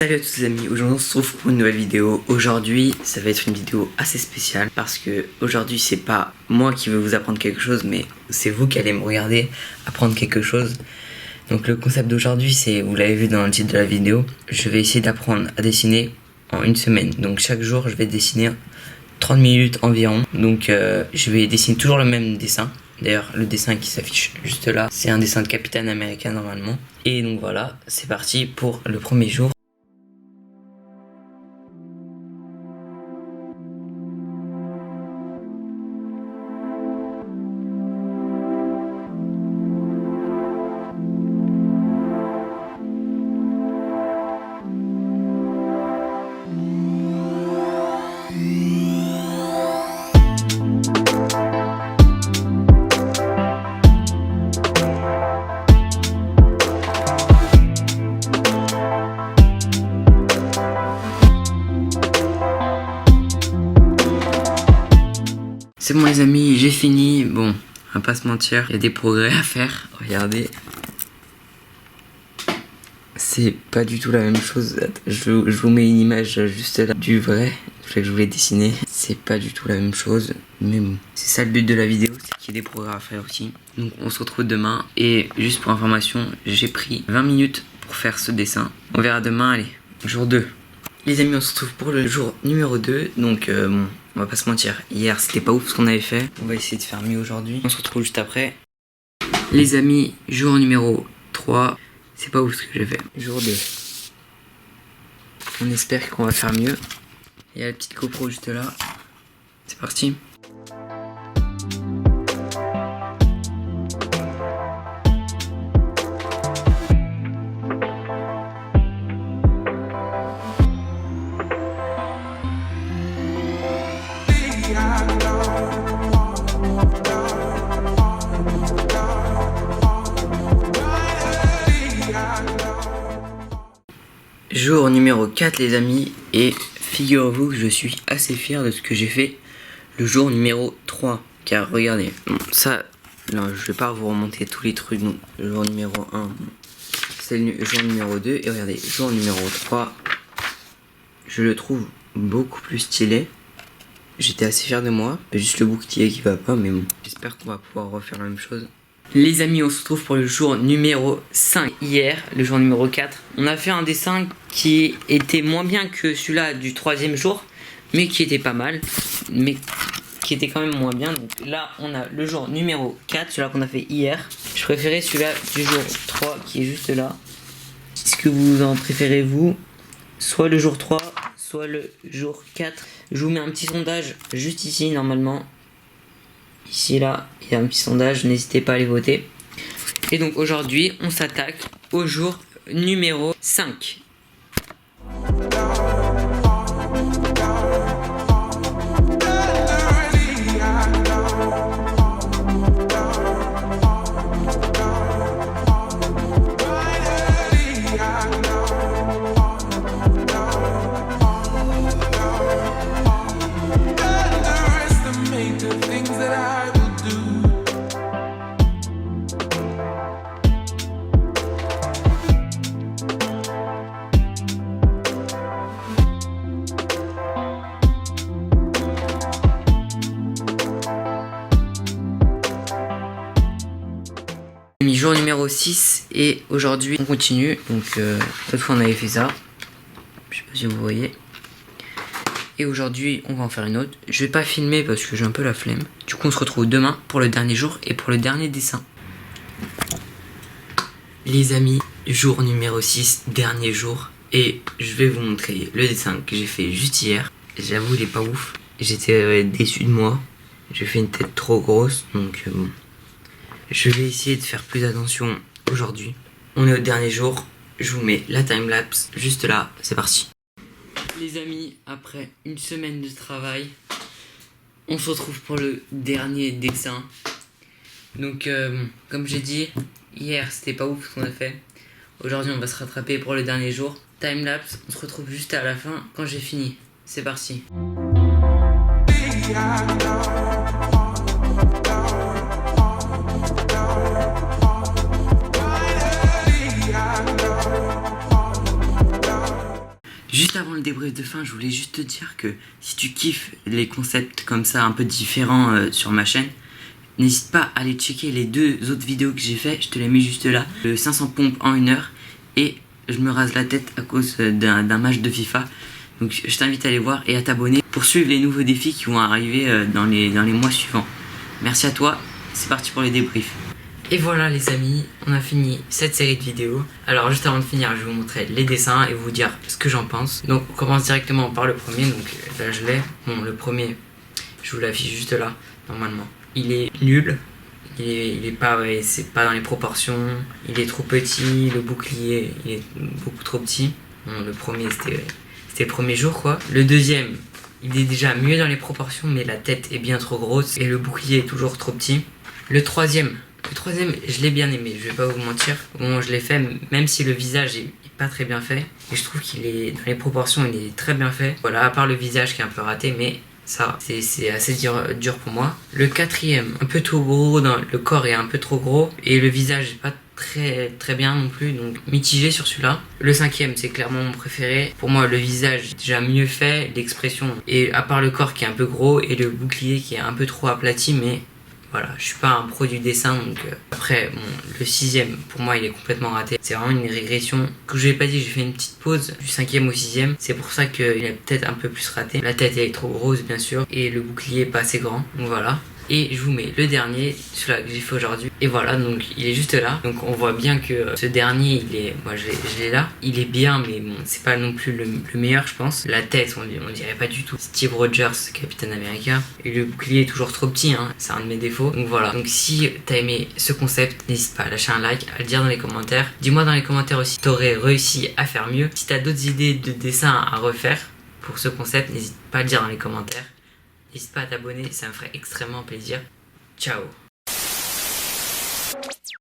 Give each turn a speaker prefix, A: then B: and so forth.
A: Salut à tous les amis, aujourd'hui on se retrouve pour une nouvelle vidéo. Aujourd'hui ça va être une vidéo assez spéciale parce que aujourd'hui c'est pas moi qui veux vous apprendre quelque chose, mais c'est vous qui allez me regarder apprendre quelque chose. Donc le concept d'aujourd'hui c'est, vous l'avez vu dans le titre de la vidéo, je vais essayer d'apprendre à dessiner en une semaine. Donc chaque jour je vais dessiner 30 minutes environ. Donc je vais dessiner toujours le même dessin. D'ailleurs le dessin qui s'affiche juste là, c'est un dessin de Captain America normalement. Et donc voilà, c'est parti pour le premier jour. C'est bon les amis, j'ai fini. Bon, on va pas se mentir, il y a des progrès à faire. Regardez. C'est pas du tout la même chose. Je vous mets une image juste là du vrai que je voulais dessiner. C'est pas du tout la même chose. Mais bon, c'est ça le but de la vidéo, c'est qu'il y ait des progrès à faire aussi. Donc on se retrouve demain. Et juste pour information, j'ai pris 20 minutes pour faire ce dessin. On verra demain, allez, jour 2. Les amis, on se retrouve pour le jour numéro 2. Donc bon, on va pas se mentir, hier c'était pas ouf ce qu'on avait fait. On va essayer de faire mieux aujourd'hui. On se retrouve juste après. Les amis, jour numéro 3. C'est pas ouf ce que j'ai fait. Jour 2. On espère qu'on va faire mieux. Il y a la petite GoPro juste là. C'est parti. Jour numéro 4 les amis, et figurez-vous que je suis assez fier de ce que j'ai fait le jour numéro 3. Car regardez, bon, ça, non, je vais pas vous remonter tous les trucs. Donc, le jour numéro 1, c'est le jour numéro 2, et regardez, jour numéro 3, je le trouve beaucoup plus stylé. J'étais assez fier de moi, juste le bouclier qui va pas, mais bon, j'espère qu'on va pouvoir refaire la même chose. Les amis, on se retrouve pour le jour numéro 5. Hier, le jour numéro 4, on a fait un dessin qui était moins bien que celui-là du 3e jour, mais qui était pas mal, mais qui était quand même moins bien. Donc là, on a le jour numéro 4, celui-là qu'on a fait hier. Je préférais celui-là du jour 3 qui est juste là. Est-ce que vous en préférez vous? Soit le jour 3, soit le jour 4. Je vous mets un petit sondage juste ici normalement. Ici là, il y a un petit sondage, n'hésitez pas à aller voter. Et donc aujourd'hui, on s'attaque au jour numéro 5. Jour numéro 6 et aujourd'hui on continue. Donc l'autre fois on avait fait ça, je sais pas si vous voyez, et aujourd'hui on va en faire une autre. Je vais pas filmer parce que j'ai un peu la flemme. Du coup on se retrouve demain pour le dernier jour et pour le dernier dessin. Les amis, jour numéro 6, dernier jour, et je vais vous montrer le dessin que j'ai fait juste hier. J'avoue il est pas ouf, j'étais déçu de moi, j'ai fait une tête trop grosse, donc bon. Je vais essayer de faire plus attention aujourd'hui. On est au dernier jour. Je vous mets la timelapse juste là. C'est parti. Les amis, après une semaine de travail, on se retrouve pour le dernier dessin. Donc, comme j'ai dit, hier c'était pas ouf ce qu'on a fait. Aujourd'hui, on va se rattraper pour le dernier jour. Timelapse, on se retrouve juste à la fin quand j'ai fini. C'est parti. Juste avant le débrief de fin, je voulais juste te dire que si tu kiffes les concepts comme ça un peu différents sur ma chaîne, n'hésite pas à aller checker les 2 autres vidéos que j'ai fait, je te les mets juste là. Le 500 pompes en 1 heure et je me rase la tête à cause d'un match de FIFA. Donc je t'invite à aller voir et à t'abonner pour suivre les nouveaux défis qui vont arriver dans les mois suivants. Merci à toi, c'est parti pour les débriefs. Et voilà les amis, on a fini cette série de vidéos. Alors juste avant de finir, je vais vous montrer les dessins et vous dire ce que j'en pense. Donc on commence directement par le premier, donc là je l'ai. Bon, le premier, je vous l'affiche juste là, normalement. Il est nul, il est pas, ouais, c'est pas dans les proportions, il est trop petit, le bouclier il est beaucoup trop petit. Bon, le premier c'était le premier jour quoi. Le deuxième, il est déjà mieux dans les proportions, mais la tête est bien trop grosse et le bouclier est toujours trop petit. Le troisième, je l'ai bien aimé, je vais pas vous mentir. Au moment où je l'ai fait, même si le visage est pas très bien fait, et je trouve qu'il est, dans les proportions, il est très bien fait. Voilà, à part le visage qui est un peu raté, mais ça, c'est assez dur pour moi. Le quatrième, un peu trop gros, le corps est un peu trop gros, et le visage est pas très bien non plus, donc mitigé sur celui-là. Le cinquième, c'est clairement mon préféré. Pour moi, le visage est déjà mieux fait, l'expression, et à part le corps qui est un peu gros, et le bouclier qui est un peu trop aplati, mais voilà, je suis pas un pro du dessin, donc après, bon, le sixième, pour moi, il est complètement raté. C'est vraiment une régression. Comme je l'ai pas dit, j'ai fait une petite pause du 5e au 6e. C'est pour ça qu'il est peut-être un peu plus raté. La tête, elle est trop grosse, bien sûr, et le bouclier est pas assez grand. Donc voilà. Et je vous mets le dernier, celui-là que j'ai fait aujourd'hui. Et voilà, donc il est juste là. Donc on voit bien que ce dernier, moi je l'ai là. Il est bien, mais bon, c'est pas non plus le meilleur, je pense. La tête, on dirait pas du tout Steve Rogers, Captain America. Et le bouclier est toujours trop petit, hein. C'est un de mes défauts. Donc voilà. Donc si t'as aimé ce concept, n'hésite pas à lâcher un like, à le dire dans les commentaires. Dis-moi dans les commentaires aussi si t'aurais réussi à faire mieux. Si t'as d'autres idées de dessins à refaire pour ce concept, n'hésite pas à le dire dans les commentaires. N'hésite pas à t'abonner, ça me ferait extrêmement plaisir. Ciao!